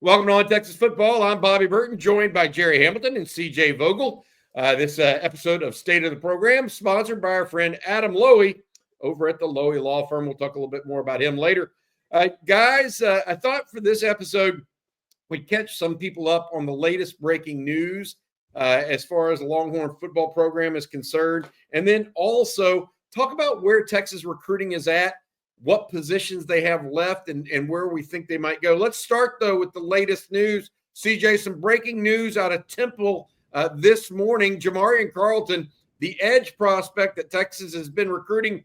Welcome to On Texas Football. I'm Bobby Burton, joined by Gerry Hamilton and CJ Vogel. This episode of State of the Program, sponsored by our friend Adam Loey over at the Loey Law Firm. We'll talk a little bit more about him later. Guys, I thought for this episode, we'd catch some people up on the latest breaking news as far as the Longhorn football program is concerned, and then also talk about where Texas recruiting is at, what positions they have left, and where we think they might go. Let's start, though, with the latest news. CJ, some breaking news out of Temple this morning. Jamarion Carlton, the edge prospect that Texas has been recruiting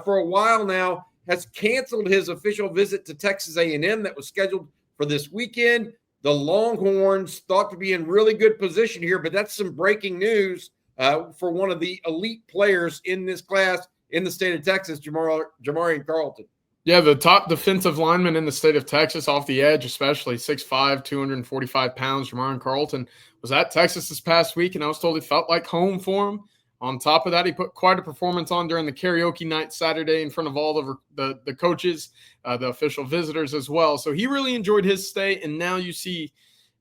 for a while now, has canceled his official visit to Texas A&M that was scheduled for this weekend. The Longhorns thought to be in really good position here, but that's some breaking news for one of the elite players in this class in the state of Texas, Jamarion Carlton. Yeah, the top defensive lineman in the state of Texas off the edge, especially 6'5", 245 pounds, Jamarion Carlton, was at Texas this past week, and I was told it felt like home for him. On top of that, he put quite a performance on during the karaoke night Saturday in front of all the coaches, the official visitors as well. So he really enjoyed his stay, and now you see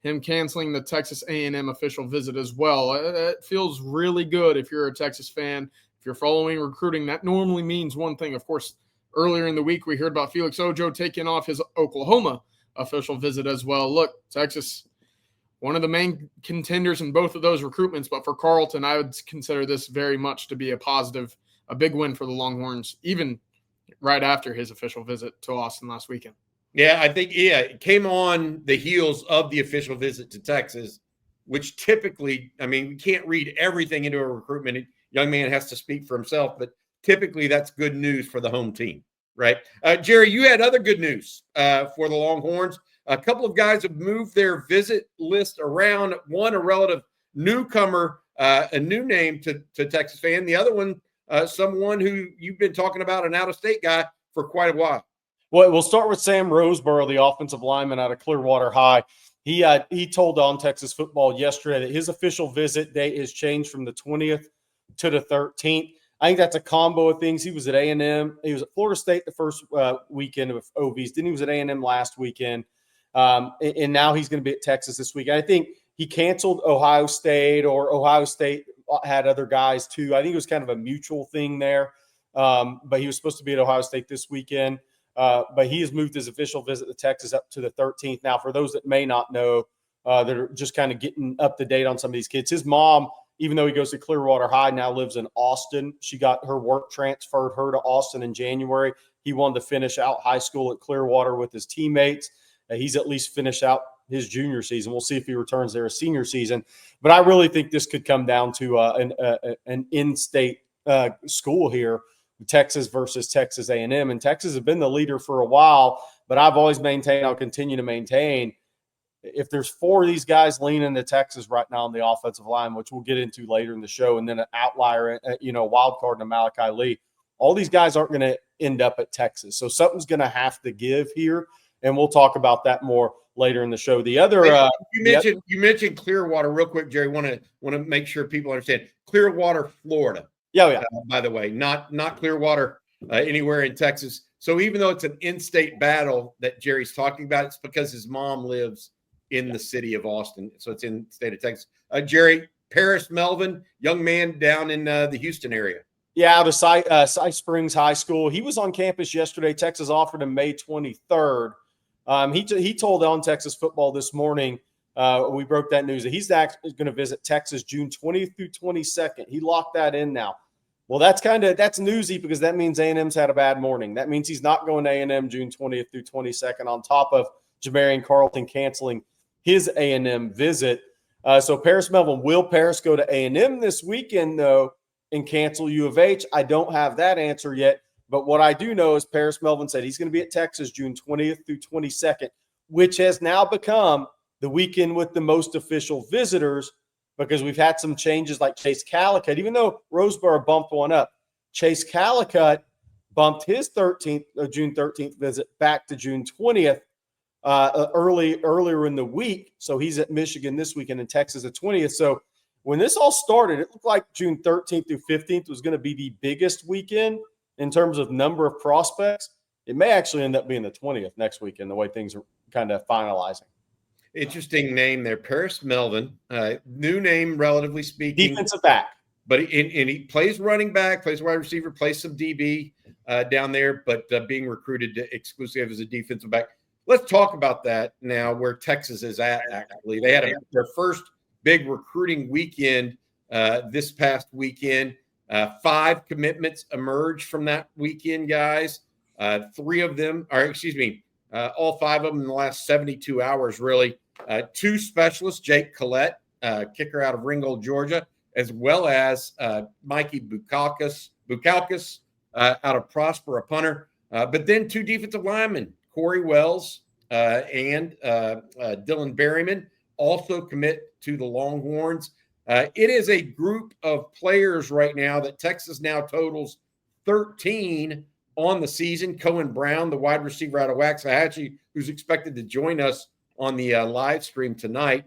him canceling the Texas A&M official visit as well. It feels really good if you're a Texas fan. If you're following recruiting, that normally means one thing. Of course, earlier in the week, we heard about Felix Ojo taking off his Oklahoma official visit as well. Look, Texas, one of the main contenders in both of those recruitments, but for Carlton, I would consider this very much to be a positive, a big win for the Longhorns, even right after his official visit to Austin last weekend. Yeah, I think, it came on the heels of the official visit to Texas, which typically, we can't read everything into a recruitment. Young man has to speak for himself, but typically that's good news for the home team, right? Gerry, you had other good news for the Longhorns. A couple of guys have moved their visit list around. One, a relative newcomer, a new name to Texas fan. The other one, someone who you've been talking about, an out-of-state guy for quite a while. Well, we'll start with Sam Roseboro, the offensive lineman out of Clearwater High. He told On Texas Football yesterday that his official visit date has changed from the 20th to the 13th. I think that's a combo of things. He was at A&M. He was at Florida State the first weekend of OVs. Then he was at A&M last weekend. And now he's going to be at Texas this week. I think he canceled Ohio State, or Ohio State had other guys too. I think it was kind of a mutual thing there. But he was supposed to be at Ohio State this weekend. But he has moved his official visit to Texas up to the 13th. Now, for those that may not know, that are just kind of getting up to date on some of these kids, his mom, even though he goes to Clearwater High, now lives in Austin. She got her work transferred her to Austin in January. He wanted to finish out high school at Clearwater with his teammates. He's at least finished out his junior season. We'll see if he returns there a senior season. But I really think this could come down to an in-state school here, Texas versus Texas A&M. And Texas has been the leader for a while, but I've always maintained, I'll continue to maintain, if there's four of these guys leaning to Texas right now on the offensive line, which we'll get into later in the show, and then an outlier, wild card to Malachi Lee, all these guys aren't going to end up at Texas. So something's going to have to give here, and we'll talk about that more later in the show. The other you mentioned Clearwater real quick, Gerry. Want to make sure people understand Clearwater, Florida. Yeah. By the way, not Clearwater anywhere in Texas. So even though it's an in-state battle that Gerry's talking about, it's because his mom lives in the city of Austin. So it's in the state of Texas. Gerry, Paris Melvin, young man down in the Houston area. Yeah, out of Cy Springs High School. He was on campus yesterday. Texas offered him May 23rd. He told On Texas Football this morning, we broke that news, that he's actually going to visit Texas June 20th through 22nd. He locked that in now. Well, that's newsy, because that means A&M's had a bad morning. That means he's not going to A&M June 20th through 22nd, on top of Jamarion Carlton canceling his A&M visit. So Paris Melvin, will Paris go to A&M this weekend, though, and cancel U of H? I don't have that answer yet. But what I do know is Paris Melvin said he's going to be at Texas June 20th through 22nd, which has now become the weekend with the most official visitors, because we've had some changes like Chase Calicut. Even though Roseboro bumped one up, Chase Calicut bumped his June 13th visit back to June 20th earlier in the week. So he's at Michigan this weekend and Texas the 20th. So when this all started, it looked like June 13th through 15th was going to be the biggest weekend in terms of number of prospects. It may actually end up being the 20th next weekend, the way things are kind of finalizing. Interesting name there. Paris Melvin, new name, relatively speaking. Defensive back. But he plays running back, plays wide receiver, plays some DB down there, but being recruited exclusively as a defensive back. Let's talk about that now, where Texas is at, actually. They had their first big recruiting weekend this past weekend. 5 commitments emerged from that weekend, guys. 3 of them, all 5 of them in the last 72 hours, really. 2 specialists, Jake Collette, kicker out of Ringgold, Georgia, as well as Mikey Bukalkas out of Prosper, a punter. But then 2 defensive linemen, Corey Wells and Dylan Berryman, also commit to the Longhorns. It is a group of players right now that Texas now totals 13 on the season. Cohen Brown, the wide receiver out of Waxahachie, who's expected to join us on the live stream tonight.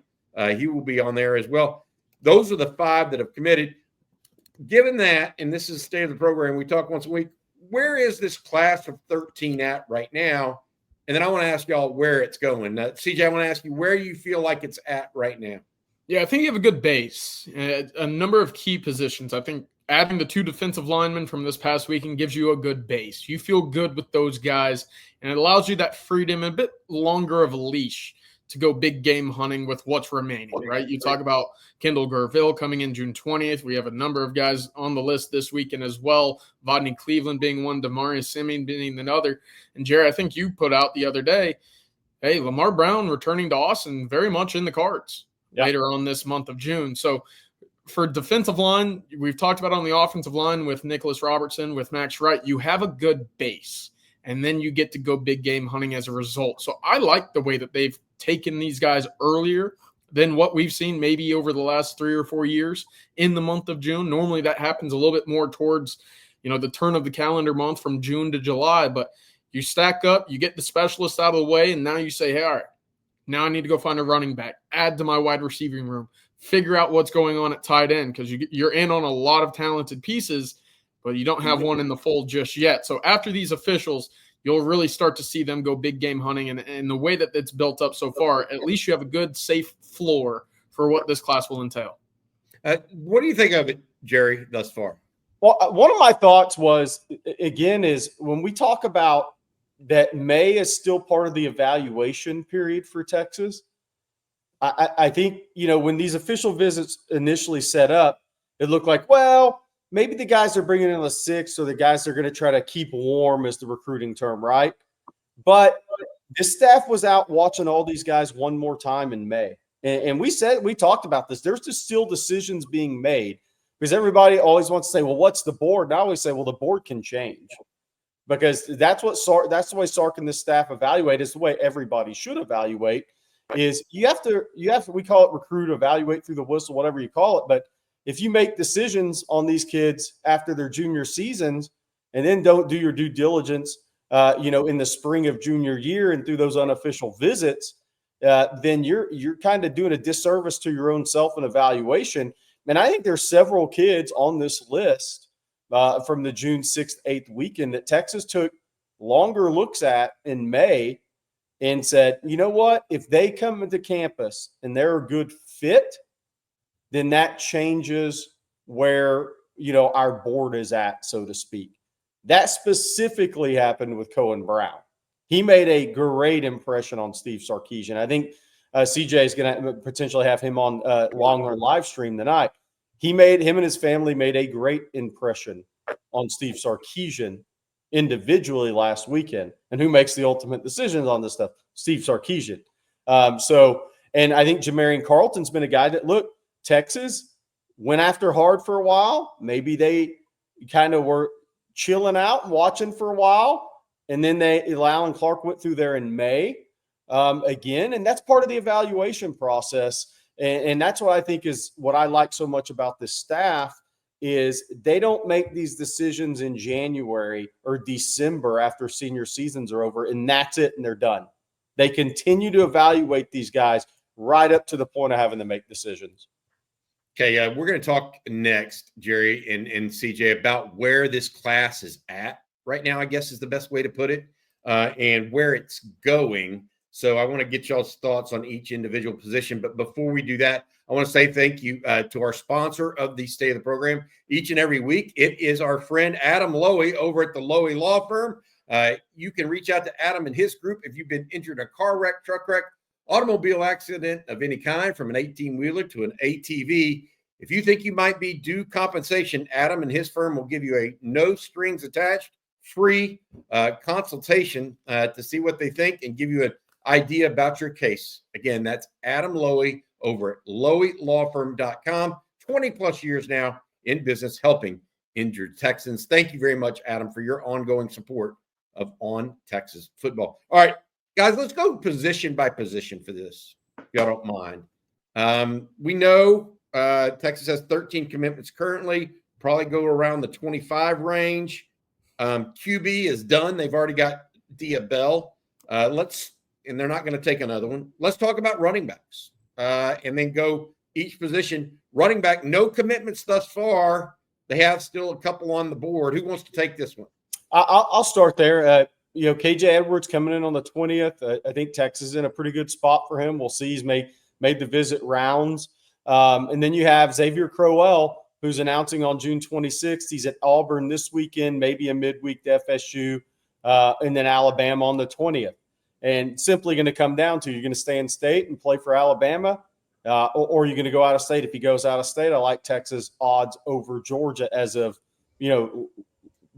He will be on there as well. Those are the 5 that have committed. Given that, and this is the state of the program, we talk once a week, where is this class of 13 at right now? And then I want to ask y'all where it's going. CJ, I want to ask you where you feel like it's at right now. Yeah, I think you have a good base, a number of key positions. I think adding the 2 defensive linemen from this past weekend gives you a good base. You feel good with those guys, and it allows you that freedom, a bit longer of a leash to go big game hunting with what's remaining, right? You talk about Kendall Gerville coming in June 20th. We have a number of guys on the list this weekend as well. Vodney Cleveland being one, Demarius Simeon being another. And Gerry, I think you put out the other day, hey, Lamar Brown returning to Austin, very much in the cards later on this month of June. So for defensive line, we've talked about on the offensive line with Nicholas Robertson, with Max Wright, you have a good base. And then you get to go big game hunting as a result. So I like the way that they've taken these guys earlier than what we've seen maybe over the last 3 or 4 years in the month of June. Normally that happens a little bit more towards, the turn of the calendar month from June to July. But you stack up, you get the specialists out of the way, and now you say, hey, all right, now I need to go find a running back, add to my wide receiving room, figure out what's going on at tight end, because you're in on a lot of talented pieces, but you don't have one in the fold just yet. So after these officials, you'll really start to see them go big game hunting. And the way that it's built up so far, at least you have a good, safe floor for what this class will entail. What do you think of it, Gerry, thus far? Well, one of my thoughts was, again, is when we talk about that May is still part of the evaluation period for Texas, I think, when these official visits initially set up, it looked like, well, maybe the guys are bringing in the 6th, or the guys are going to try to keep warm is the recruiting term, right? But this staff was out watching all these guys one more time in May. And we talked about this. There's just still decisions being made, because everybody always wants to say, well, what's the board? And I always say, well, the board can change, because that's the way Sark and this staff evaluate. Is the way everybody should evaluate. Is you have to, we call it recruit, evaluate through the whistle, whatever you call it. But if you make decisions on these kids after their junior seasons and then don't do your due diligence, in the spring of junior year and through those unofficial visits, then you're kind of doing a disservice to your own self and evaluation. And I think there's several kids on this list from the June 6th, 8th weekend that Texas took longer looks at in May and said, you know what, if they come into campus and they're a good fit, then that changes where, our board is at, so to speak. That specifically happened with Cohen Brown. He made a great impression on Steve Sarkisian. I think CJ is going to potentially have him on Longhorn live stream tonight. Him and his family made a great impression on Steve Sarkisian individually last weekend. And who makes the ultimate decisions on this stuff? Steve Sarkisian. And I think Jamarion Carlton's been a guy that, look, Texas went after hard for a while. Maybe they kind of were chilling out and watching for a while. And then Allen Clark went through there in May again. And that's part of the evaluation process. And that's what I think is what I like so much about this staff is they don't make these decisions in January or December after senior seasons are over, and that's it, and they're done. They continue to evaluate these guys right up to the point of having to make decisions. Okay, we're going to talk next, Gerry and CJ, about where this class is at right now, I guess is the best way to put it, and where it's going. So I want to get y'all's thoughts on each individual position. But before we do that, I want to say thank you to our sponsor of the State of the Program each and every week. It is our friend Adam Loey over at the Loey Law Firm. You can reach out to Adam and his group if you've been injured in a car wreck, truck wreck, automobile accident of any kind, from an 18-wheeler to an ATV. If you think you might be due compensation, Adam and his firm will give you a no strings attached, free consultation to see what they think and give you an idea about your case. Again, that's Adam Loey over at loweylawfirm.com. 20 plus years now in business helping injured Texans. Thank you very much, Adam, for your ongoing support of On Texas Football. All right, guys, let's go position by position for this, if y'all don't mind. We know Texas has 13 commitments currently, probably go around the 25 range. QB is done. They've already got Bell. And they're not going to take another one. Let's talk about running backs and then go each position. Running back, no commitments thus far. They have still a couple on the board. Who wants to take this one? I'll start there. KJ Edwards coming in on the 20th. I think Texas is in a pretty good spot for him. We'll see. He's made the visit rounds. And then you have Xavier Crowell, who's announcing on June 26th. He's at Auburn this weekend, maybe a midweek to FSU, and then Alabama on the 20th. And simply going to come down to, you're going to stay in state and play for Alabama, or you're going to go out of state. If he goes out of state, I like Texas odds over Georgia as of,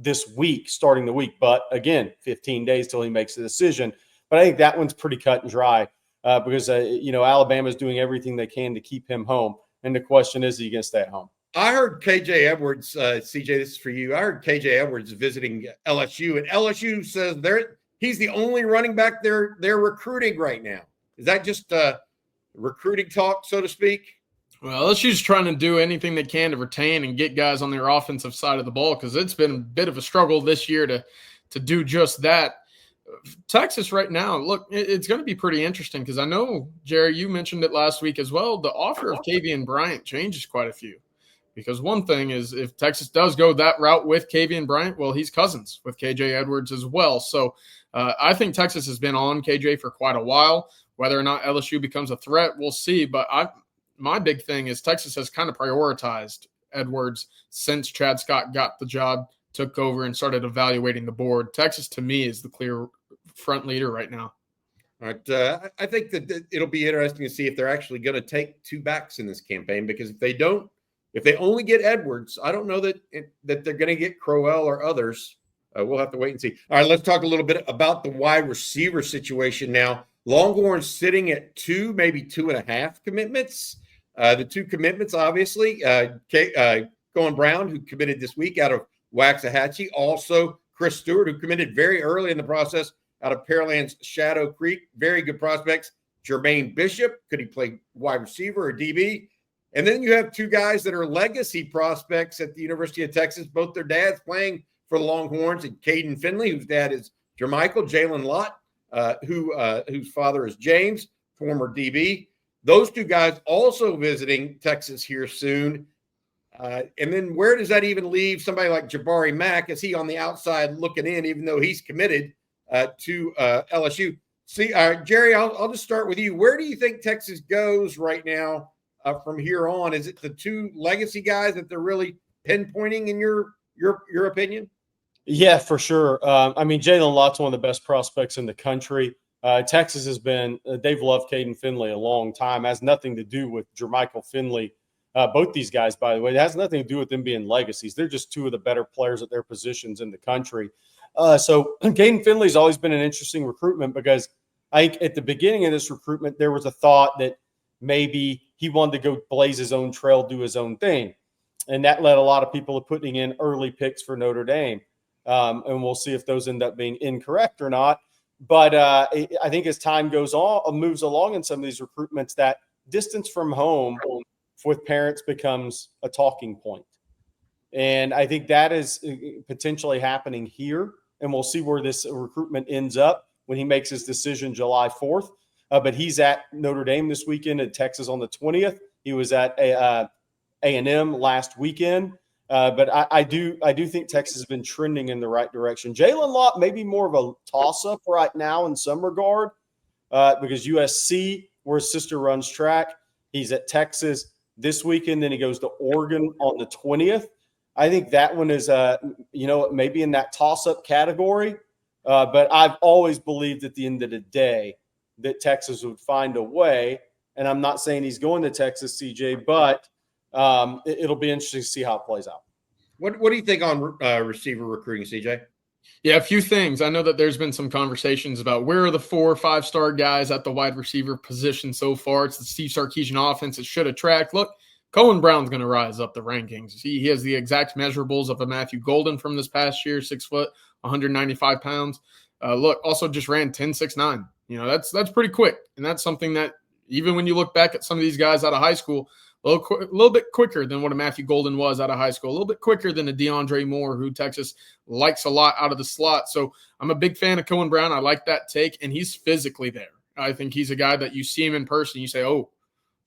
this week, starting the week. But again, 15 days till he makes a decision. But I think that one's pretty cut and dry because, Alabama's doing everything they can to keep him home. And the question is he going to stay at home? I heard KJ Edwards, CJ, this is for you. I heard KJ Edwards visiting LSU, and LSU says he's the only running back they're recruiting right now. Is that just recruiting talk, so to speak? Well, LSU's trying to do anything they can to retain and get guys on their offensive side of the ball because it's been a bit of a struggle this year to do just that. Texas right now, look, it's going to be pretty interesting because I know, Gerry, you mentioned it last week as well. The offer of Kavian Bryant changes quite a few. Because one thing is, if Texas does go that route with Kavian Bryant, well, he's cousins with KJ Edwards as well. So I think Texas has been on KJ for quite a while. Whether or not LSU becomes a threat, we'll see. But my big thing is Texas has kind of prioritized Edwards since Chad Scott got the job, took over, and started evaluating the board. Texas, to me, is the clear front leader right now. All right. I think that it'll be interesting to see if they're actually going to take two backs in this campaign, because if they don't, if they only get Edwards, I don't know that they're going to get Crowell or others. We'll have to wait and see. All right, let's talk a little bit about the wide receiver situation now. Longhorns sitting at 2, maybe 2.5 commitments. The 2 commitments, obviously, Cohen Brown, who committed this week out of Waxahachie. Also, Chris Stewart, who committed very early in the process out of Pearland's Shadow Creek. Very good prospects. Jermaine Bishop, could he play wide receiver or DB? And then you have 2 guys that are legacy prospects at the University of Texas, both their dads playing for the Longhorns, and Caden Finley, whose dad is Jermichael, Jalen Lott, whose father is James, former DB. Those 2 guys also visiting Texas here soon. And then where does that even leave somebody like Jabari Mack? Is he on the outside looking in, even though he's committed to LSU? See, Gerry, I'll just start with you. Where do you think Texas goes right now from here on? Is it the 2 legacy guys that they're really pinpointing in your opinion? Yeah, for sure. Jalen Lott's one of the best prospects in the country. Texas has been they've loved Caden Finley a long time. It has nothing to do with Jermichael Finley. Both these guys, by the way, it has nothing to do with them being legacies. They're just 2 of the better players at their positions in the country. So Caden Finley's always been an interesting recruitment because I think at the beginning of this recruitment, there was a thought that maybe he wanted to go blaze his own trail, do his own thing. And that led a lot of people to putting in early picks for Notre Dame. And we'll see if those end up being incorrect or not. But I think as time goes on, moves along in some of these recruitments, that distance from home with parents becomes a talking point. And I think that is potentially happening here. And we'll see where this recruitment ends up when he makes his decision July 4th. But he's at Notre Dame this weekend, at Texas on the 20th. He was at A&M last weekend. But I do think Texas has been trending in the right direction. Jalen Lott may be more of a toss-up right now in some regard, because USC, where his sister runs track, he's at Texas this weekend. Then he goes to Oregon on the 20th. I think that one is, maybe in that toss-up category. But I've always believed at the end of the day that Texas would find a way. And I'm not saying he's going to Texas, CJ, but it'll be interesting to see how it plays out. What do you think on receiver recruiting, CJ? Yeah, a few things. I know that there's been some conversations about where are the 4 or 5-star guys at the wide receiver position so far. It's the Steve Sarkisian offense. It should attract. Look, Cohen Brown's going to rise up the rankings. He has the exact measurables of a Matthew Golden from this past year, 6 foot, 195 pounds. Also just ran 10.69. That's pretty quick. And that's something that even when you look back at some of these guys out of high school, a little bit quicker than what a Matthew Golden was out of high school, a little bit quicker than a DeAndre Moore, who Texas likes a lot out of the slot. So I'm a big fan of Cohen Brown. I like that take, and he's physically there. I think he's a guy that you see him in person, you say, oh,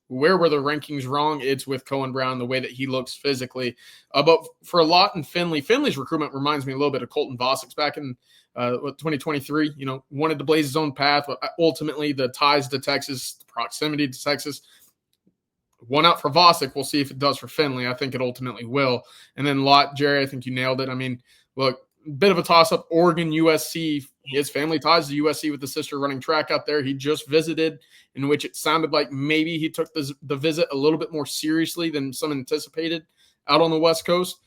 where were the rankings wrong? It's with Cohen Brown, the way that he looks physically. But for Lott and Finley's recruitment reminds me a little bit of Colton Vossick's back in 2023. Wanted to blaze his own path, but ultimately the ties to Texas, the proximity to Texas, won out for Vossick. We'll see if it does for Finley. I think it ultimately will. And then Lott, Gerry, I think you nailed it. I mean, look, bit of a toss-up. Oregon, USC. He has family ties to USC with the sister running track out there. He just visited, in which it sounded like maybe he took the visit a little bit more seriously than some anticipated out on the West Coast.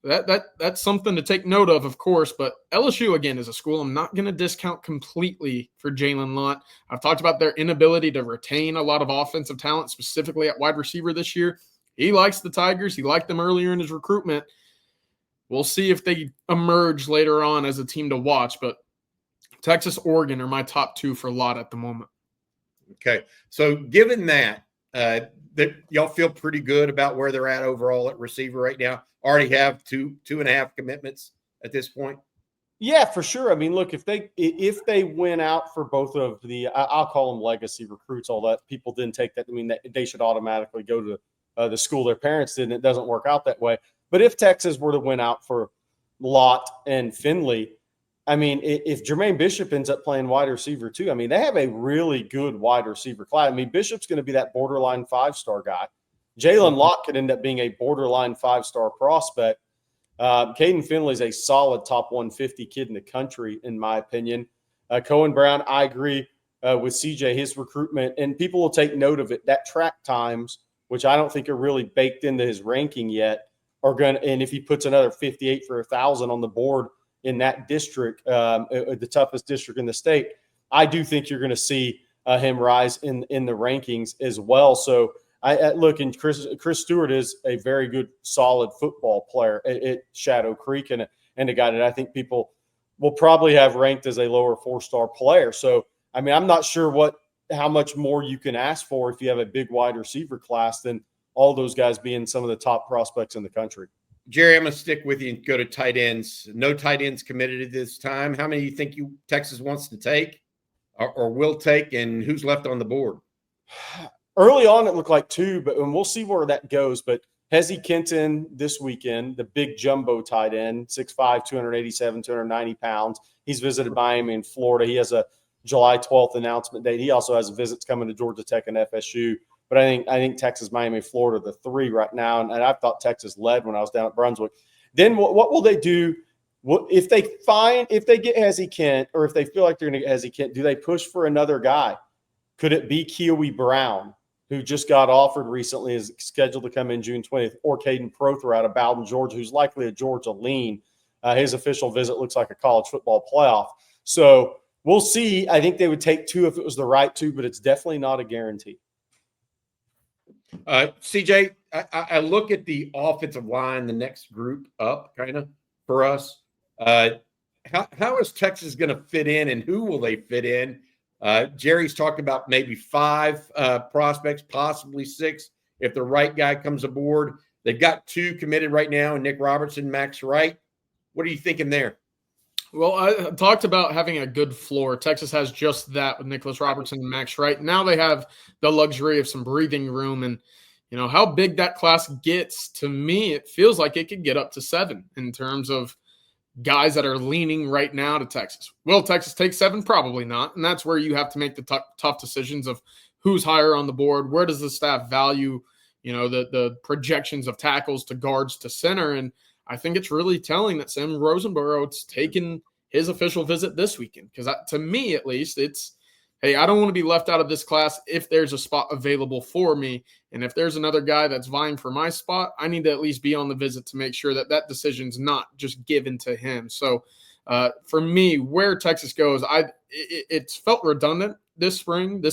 That's something to take note of course. But LSU, again, is a school I'm not going to discount completely for Jalen Lott. I've talked about their inability to retain a lot of offensive talent, specifically at wide receiver this year. He likes the Tigers. He liked them earlier in his recruitment. We'll see if they emerge later on as a team to watch. But Texas, Oregon are my top 2 for Lott at the moment. Okay. So given that y'all feel pretty good about where they're at overall at receiver right now, already have 2.5 commitments at this point? Yeah, for sure. I mean, look, if they win out for both of the, I'll call them legacy recruits, all that, people didn't take that. I mean, that they should automatically go to the school their parents did, and it doesn't work out that way. But if Texas were to win out for Lott and Finley, I mean, if Jermaine Bishop ends up playing wide receiver too, I mean, they have a really good wide receiver class. I mean, Bishop's going to be that borderline 5-star guy. Jalen Lott could end up being a borderline 5-star prospect. Caden Finley's a solid top 150 kid in the country, in my opinion. Cohen Brown, I agree with CJ, his recruitment, and people will take note of it. That track times, which I don't think are really baked into his ranking yet, are going to, and if he puts another 58 for 1,000 on the board in that district, the toughest district in the state, I do think you're going to see him rise in the rankings as well. So I look, and Chris Stewart is a very good, solid football player at Shadow Creek, and a guy that I think people will probably have ranked as a lower 4-star player. So, I mean, I'm not sure how much more you can ask for if you have a big wide receiver class than all those guys being some of the top prospects in the country. Gerry, I'm going to stick with you and go to tight ends. No tight ends committed at this time. How many do you think Texas wants to take or will take, and who's left on the board? Early on, it looked like 2, and we'll see where that goes. But Hezzy Kenton this weekend, the big jumbo tight end, 6'5", 287, 290 pounds. He's visited Miami and Florida. He has a July 12th announcement date. He also has visits coming to Georgia Tech and FSU. But I think Texas, Miami, Florida, the 3 right now. And I thought Texas led when I was down at Brunswick. Then what will they do if they get Hezzy Kent, or if they feel like they're going to get Hezzy Kent? Do they push for another guy? Could it be Kiwi Brown, who just got offered recently, is scheduled to come in June 20th, or Caden Prother out of Bowden, Georgia, who's likely a Georgia lean? His official visit looks like a college football playoff. So we'll see. I think they would take 2 if it was the right 2, but it's definitely not a guarantee. CJ, I look at the offensive line, the next group up kind of for us. How is Texas going to fit in, and who will they fit in? Gerry's talked about maybe 5 prospects, possibly 6 if the right guy comes aboard. They've got 2 committed right now, Nick Robertson, Max Wright. What are you thinking there? Well, I talked about having a good floor. Texas has just that with Nicholas Robertson and Max Wright. Now they have the luxury of some breathing room. And, how big that class gets, to me, it feels like it could get up to 7 in terms of guys that are leaning right now to Texas. Will Texas take 7? Probably not. And that's where you have to make the tough decisions of who's higher on the board. Where does the staff value, the projections of tackles to guards to center? And I think it's really telling that Sam Roseboro's taken his official visit this weekend. Because to me, at least, it's, hey, I don't want to be left out of this class if there's a spot available for me. And if there's another guy that's vying for my spot, I need to at least be on the visit to make sure that that decision's not just given to him. So for me, where Texas goes, it's felt redundant this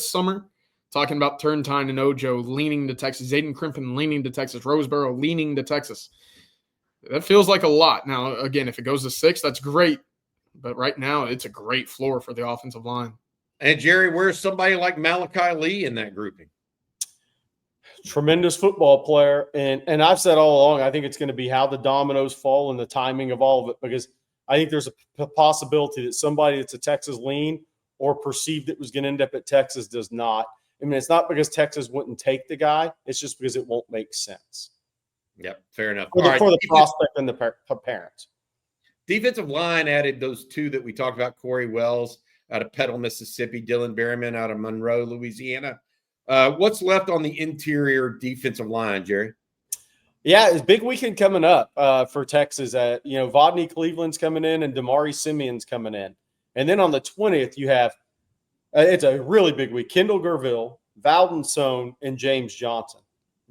summer, talking about Turntine and Ojo leaning to Texas, Zayden Crimpin leaning to Texas, Roseboro leaning to Texas. That feels like a lot. Now, again, if it goes to 6, that's great. But right now, it's a great floor for the offensive line. And Gerry, where's somebody like Malachi Lee in that grouping? Tremendous football player. And I've said all along, I think it's going to be how the dominoes fall and the timing of all of it, because I think there's a possibility that somebody that's a Texas lean or perceived it was going to end up at Texas does not. I mean, it's not because Texas wouldn't take the guy. It's just because it won't make sense. Yep, fair enough. For the prospect and the parents. Defensive line added those 2 that we talked about, Corey Wells out of Petal, Mississippi, Dylan Berryman out of Monroe, Louisiana. What's left on the interior defensive line, Gerry? Yeah, it's a big weekend coming up for Texas. Vodney Cleveland's coming in and Damari Simeon's coming in. And then on the 20th, you have it's a really big week. Kendall Gerville, Valdon Sohn, and James Johnson.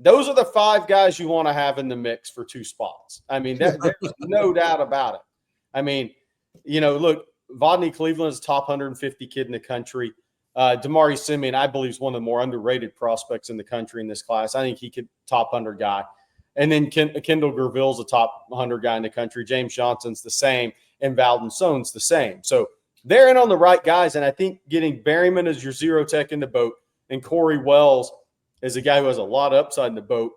Those are the 5 guys you want to have in the mix for 2 spots. I mean, there's no doubt about it. I mean, look, Vodney Cleveland is top 150 kid in the country. Damari Simeon, I believe, is one of the more underrated prospects in the country in this class. I think he could top 100 guy. And then Kendall Gerville's a top 100 guy in the country. James Johnson's the same, and Valdon Sohn's the same. So they're in on the right guys, and I think getting Berryman as your zero tech in the boat and Corey Wells as a guy who has a lot of upside in the boat,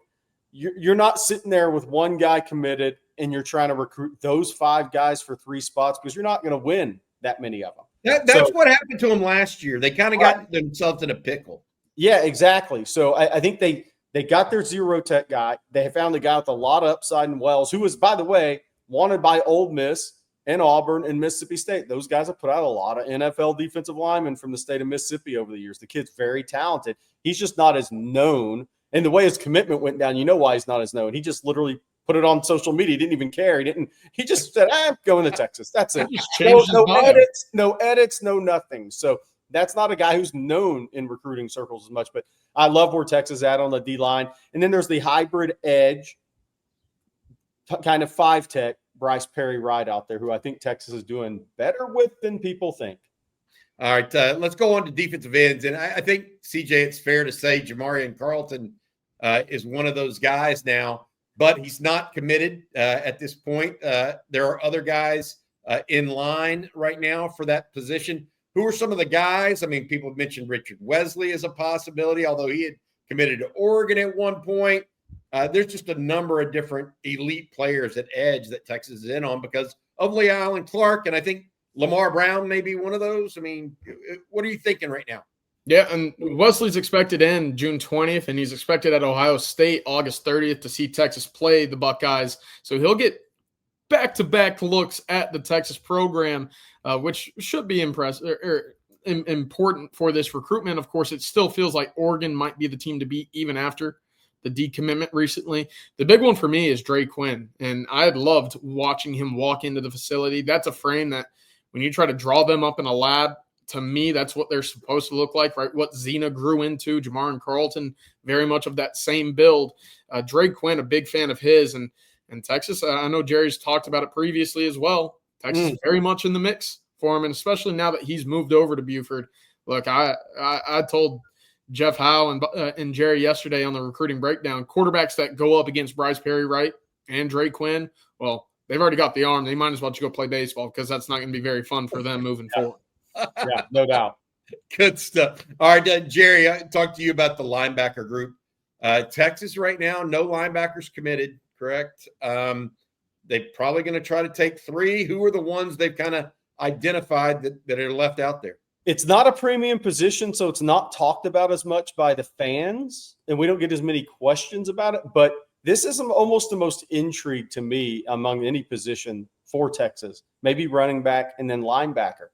you're not sitting there with one guy committed and you're trying to recruit those 5 guys for 3 spots because you're not going to win that many of them. That's what happened to them last year. They kind of got themselves in a pickle. Yeah, exactly. So I think they got their zero tech guy. They found a guy with a lot of upside in Wells, who was, by the way, wanted by Ole Miss and Auburn and Mississippi State. Those guys have put out a lot of NFL defensive linemen from the state of Mississippi over the years. The kid's very talented. He's just not as known. And the way his commitment went down, you know why he's not as known. He just literally put it on social media. He didn't even care. He just said, I'm going to Texas. That's it. No edits, no nothing. So that's not a guy who's known in recruiting circles as much. But I love where Texas is at on the D-line. And then there's the hybrid edge, kind of 5-tech, Bryce Perry-Wright out there, who I think Texas is doing better with than people think. All right, let's go on to defensive ends. And I think, CJ, it's fair to say Jamarion Carlton is one of those guys now, but he's not committed at this point. There are other guys in line right now for that position. Who are some of the guys? I mean, people have mentioned Richard Wesley as a possibility, although he had committed to Oregon at one point. There's just a number of different elite players at edge that Texas is in on because of Lee Allen Clark, and I think Lamar Brown may be one of those. I mean, what are you thinking right now? Yeah, and Wesley's expected in June 20th, and he's expected at Ohio State August 30th to see Texas play the Buckeyes. So he'll get back-to-back looks at the Texas program, which should be impressive or important for this recruitment. Of course, it still feels like Oregon might be the team to beat even after the decommitment recently. The big one for me is Dre Quinn, and I had loved watching him walk into the facility. That's a frame that when you try to draw them up in a lab, to me, that's what they're supposed to look like, right? What Zena grew into, Jamarion Carlton, very much of that same build. Dre Quinn, a big fan of his, and Texas, I know Jerry's talked about it previously as well. Texas is very much in the mix for him, and especially now that he's moved over to Buford. Look, I told Jeff Howe and Gerry yesterday on the recruiting breakdown, quarterbacks that go up against Bryce Perry-Wright and Dre Quinn, well, they've already got the arm. They might as well just go play baseball because that's not going to be very fun for them moving forward. Yeah, no doubt. Good stuff. All right, Gerry, I talked to you about the linebacker group. Texas right now, no linebackers committed, correct? They're probably going to try to take 3. Who are the ones they've kind of identified that are left out there? It's not a premium position, so it's not talked about as much by the fans, and we don't get as many questions about it. But this is almost the most intrigue to me among any position for Texas, maybe running back and then linebacker.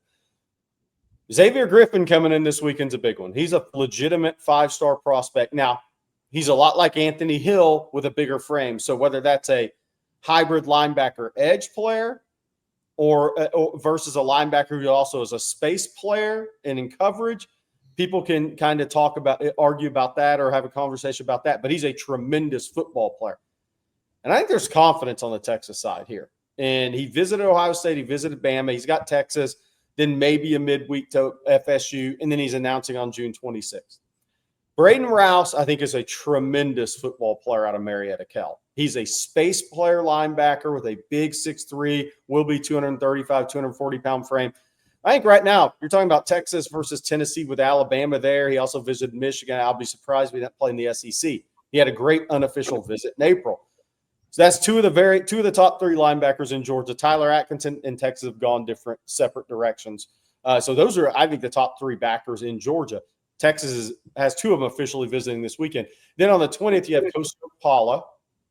Xavier Griffin coming in this weekend's a big one. He's a legitimate 5-star prospect. Now, he's a lot like Anthony Hill with a bigger frame. So whether that's a hybrid linebacker edge player or versus a linebacker who also is a space player and in coverage, people can kind of argue about that or have a conversation about that. But he's a tremendous football player. And I think there's confidence on the Texas side here. And he visited Ohio State. He visited Bama. He's got Texas, then maybe a midweek to FSU, and then he's announcing on June 26th. Braden Rouse, I think, is a tremendous football player out of Marietta Cal. He's a space player linebacker with a big 6'3", will be 235, 240-pound frame. I think right now you're talking about Texas versus Tennessee with Alabama there. He also visited Michigan. I'll be surprised if he doesn't play in the SEC. He had a great unofficial visit in April. So that's two of the top 3 linebackers in Georgia. Tyler Atkinson and Texas have gone separate directions. So those are, I think, the top 3 backers in Georgia. Texas has 2 of them officially visiting this weekend. Then on the 20th, you have Costa Paula,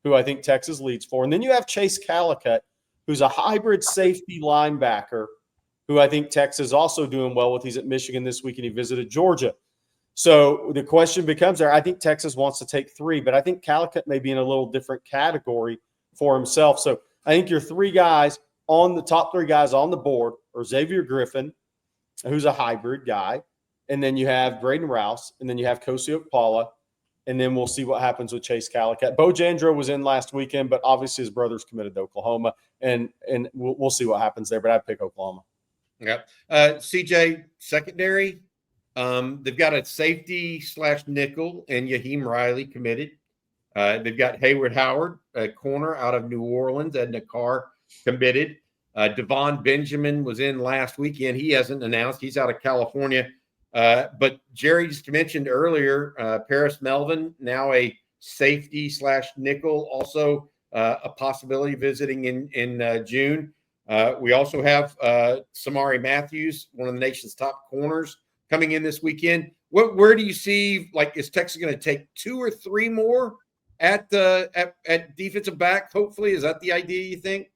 who I think Texas leads for. And then you have Chase Calicut, who's a hybrid safety linebacker, who I think Texas is also doing well with. He's at Michigan this week, and he visited Georgia. So the question becomes there. I think Texas wants to take 3, but I think Calicut may be in a little different category for himself. So I think your 3 guys on the top 3 guys on the board are Xavier Griffin, who's a hybrid guy, and then you have Braden Rouse, and then you have Kosi Okpala, and then we'll see what happens with Chase Calicut. Bo Jandro was in last weekend, but obviously his brother's committed to Oklahoma, and we'll see what happens there, but I'd pick Oklahoma. Yeah. CJ, secondary. They've got a safety / nickel and Yaheem Riley committed. They've got Hayward Howard, a corner out of New Orleans, Edna Carr committed. Devon Benjamin was in last weekend. He hasn't announced. He's out of California. But Gerry just mentioned earlier, Paris Melvin, now a safety / nickel, also a possibility visiting in June. We also have Samari Matthews, one of the nation's top corners, coming in this weekend. Where do you see, is Texas going to take 2 or 3 more at defensive back? Hopefully, is that the idea, you think?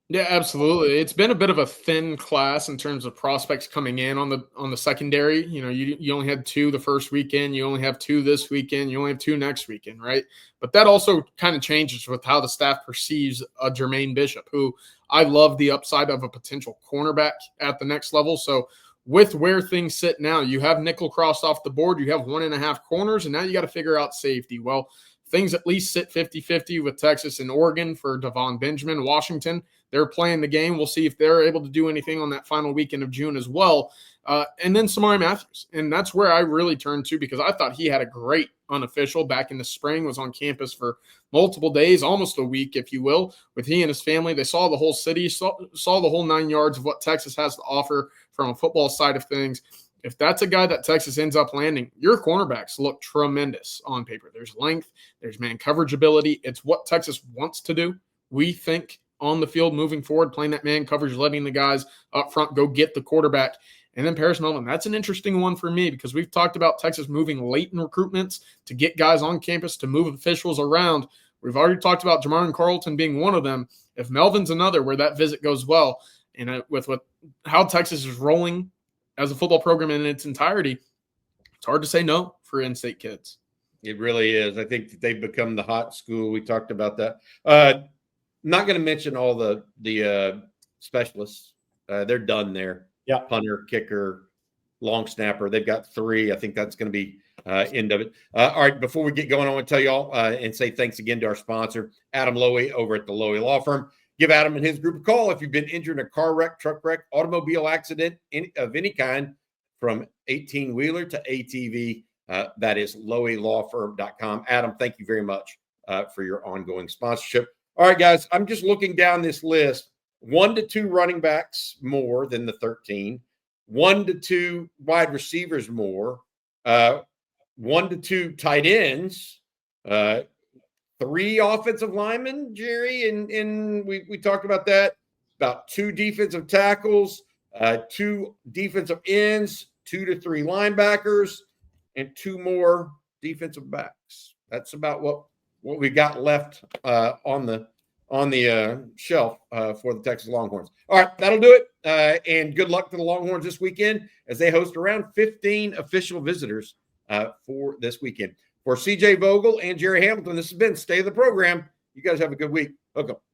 Yeah, absolutely. It's been a bit of a thin class in terms of prospects coming in on the secondary. You only had 2 the first weekend. You only have 2 this weekend. You only have 2 next weekend, right? But that also kind of changes with how the staff perceives Jermaine Bishop, who I love the upside of a potential cornerback at the next level. So with where things sit now, you have nickel crossed off the board. You have 1.5 corners, and now you got to figure out safety. Well, things at least sit 50-50 with Texas and Oregon for Devon Benjamin. Washington, they're playing the game. We'll see if they're able to do anything on that final weekend of June as well. And then Samari Matthews. And that's where I really turned to, because I thought he had a great unofficial back in the spring, was on campus for multiple days, almost a week, if you will, with he and his family. They saw the whole city, saw the whole 9 yards of what Texas has to offer from a football side of things. If that's a guy that Texas ends up landing, your cornerbacks look tremendous on paper. There's length, there's man coverage ability. It's what Texas wants to do, we think, on the field moving forward, playing that man coverage, letting the guys up front go get the quarterback. And then Paris Melvin, that's an interesting one for me, because we've talked about Texas moving late in recruitments to get guys on campus, to move officials around. We've already talked about Jamarion Carlton being one of them. If Melvin's another where that visit goes well, and with how Texas is rolling as a football program in its entirety, it's hard to say no for in-state kids. It really is. I think that they've become the hot school. We talked about that. Not going to mention all the specialists. They're done there. Yeah. Punter, kicker, long snapper. They've got 3. I think that's going to be end of it. All right. Before we get going, I want to tell y'all and say thanks again to our sponsor, Adam Loey over at the Loey Law Firm. Give Adam and his group a call if you've been injured in a car wreck, truck wreck, automobile accident of any kind, from 18-wheeler to ATV. That is loweylawfirm.com. Adam, thank you very much for your ongoing sponsorship. All right, guys, I'm just looking down this list. 1 to 2 running backs more than the 13. 1 to 2 wide receivers more. 1 to 2 tight ends. 3 offensive linemen, Gerry, and we talked about that. About 2 defensive tackles, 2 defensive ends, 2 to 3 linebackers, and 2 more defensive backs. That's about what we got left on the on the shelf for the Texas Longhorns. All right, that'll do it. And good luck to the Longhorns this weekend as they host around 15 official visitors for this weekend. For CJ Vogel and Gerry Hamilton, this has been Stay of the Program. You guys have a good week. Hook 'em.